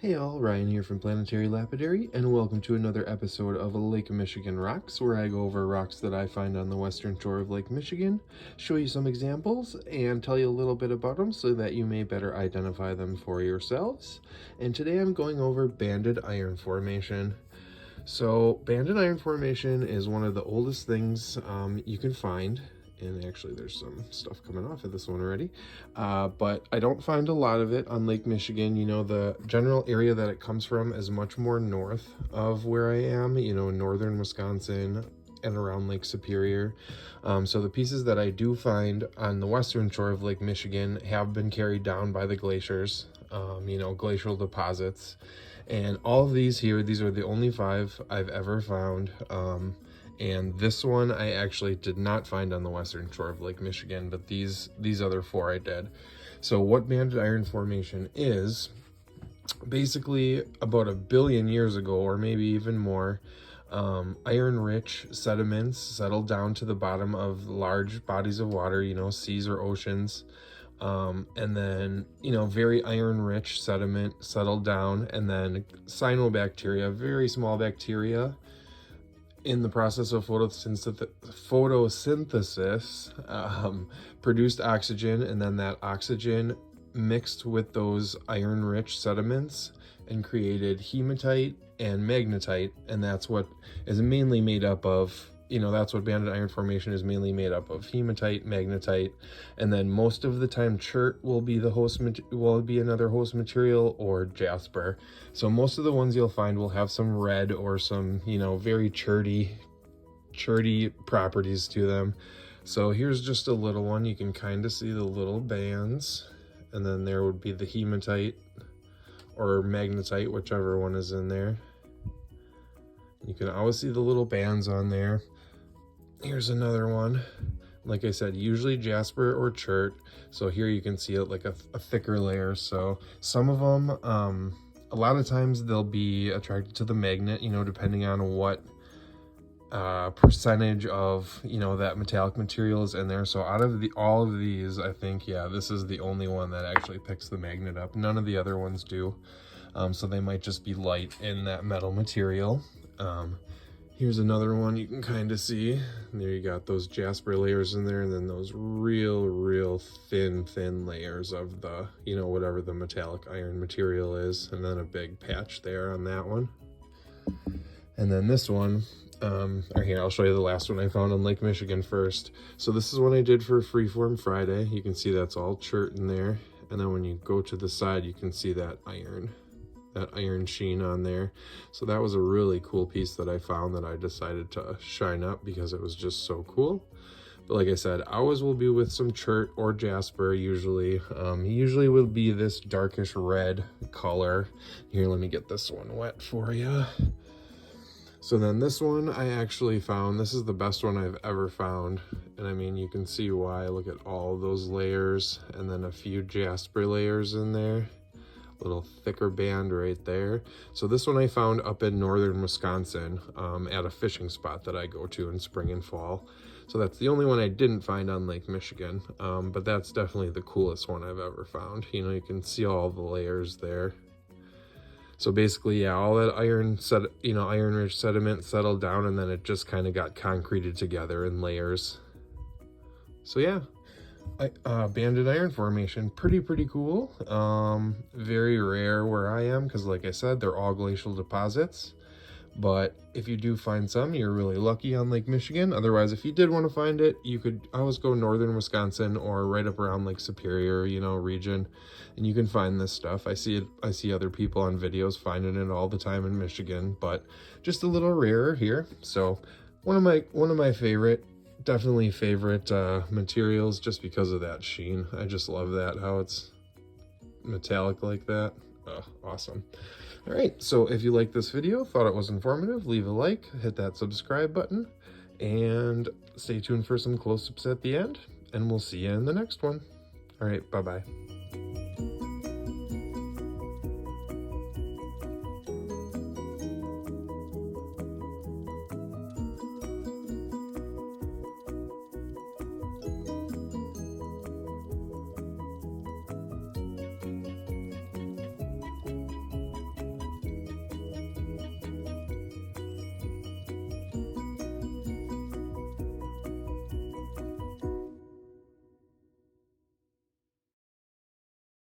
Hey all, Ryan here from Planetary Lapidary, and welcome to another episode of Lake Michigan Rocks, where I go over rocks that I find on the western shore of Lake Michigan, show you some examples, and tell you a little bit about them so that you may better identify them for yourselves. And today I'm going over Banded Iron Formation. So, Banded Iron Formation is one of the oldest things you can find. And actually there's some stuff coming off of this one already, but I don't find a lot of it on Lake Michigan. You know, the general area that it comes from is much more north of where I am, you know, in northern Wisconsin and around Lake Superior. So the pieces that I do find on the western shore of Lake Michigan have been carried down by the glaciers, you know, glacial deposits. And all of these here, these are the only 5 I've ever found. And this one I actually did not find on the western shore of Lake Michigan, but these other 4 I did. So what Banded Iron Formation is, basically about 1 billion years ago, or maybe even more, iron-rich sediments settled down to the bottom of large bodies of water, you know, seas or oceans. And then, you know, very iron-rich sediment settled down, and then cyanobacteria, very small bacteria, in the process of photosynthesis, produced oxygen, and then that oxygen mixed with those iron-rich sediments and created hematite and magnetite, and that's what is mainly made up of, you know, that's what Banded Iron Formation is mainly made up of: hematite, magnetite, and then most of the time chert will be the host will be another host material, or jasper. So most of the ones you'll find will have some red or some, you know, very cherty properties to them. So here's just a little one. You can kind of see the little bands, and then there would be the hematite or magnetite, whichever one is in there. You can always see the little bands on there. Here's another one. Like I said, usually jasper or chert. So here you can see it like a thicker layer. So some of them, a lot of times they'll be attracted to the magnet, you know, depending on what percentage of, you know, that metallic material is in there. So out of all of these, I think, yeah, this is the only one that actually picks the magnet up. None of the other ones do. So they might just be light in that metal material. Here's another one you can kind of see. There you got those jasper layers in there, and then those real thin layers of the, you know, whatever the metallic iron material is, and then a big patch there on that one. And then this one, or here, I'll show you the last one I found on Lake Michigan first. So this is one I did for Freeform Friday. You can see that's all chert in there, and then when you go to the side, you can see that iron sheen on there. So that was a really cool piece that I found that I decided to shine up because it was just so cool. But like I said, ours will be with some chert or jasper usually. Usually will be this darkish red color. Here, let me get this one wet for you. So then this one I actually found, this is the best one I've ever found. And I mean, you can see why. Look at all those layers, and then a few jasper layers in there. Little thicker band right there. So this one I found up in northern Wisconsin, at a fishing spot that I go to in spring and fall. So that's the only one I didn't find on Lake Michigan, but that's definitely the coolest one I've ever found. You know, you can see all the layers there. So basically, yeah, all that iron-rich sediment settled down, and then it just kind of got concreted together in layers. So yeah, Banded Iron Formation, pretty cool. Very rare where I am, because like I said, they're all glacial deposits. But if you do find some, you're really lucky on Lake Michigan. Otherwise, if you did want to find it, you could always go northern Wisconsin or right up around Lake Superior, you know, region, and you can find this stuff. I see other people on videos finding it all the time in Michigan, but just a little rarer here. So one of my favorite materials, just because of that sheen. I just love that, how it's metallic like that. Oh, awesome. All right, so if you like this video, thought it was informative, leave a like, hit that subscribe button, and stay tuned for some close-ups at the end, and we'll see you in the next one. All right, bye-bye.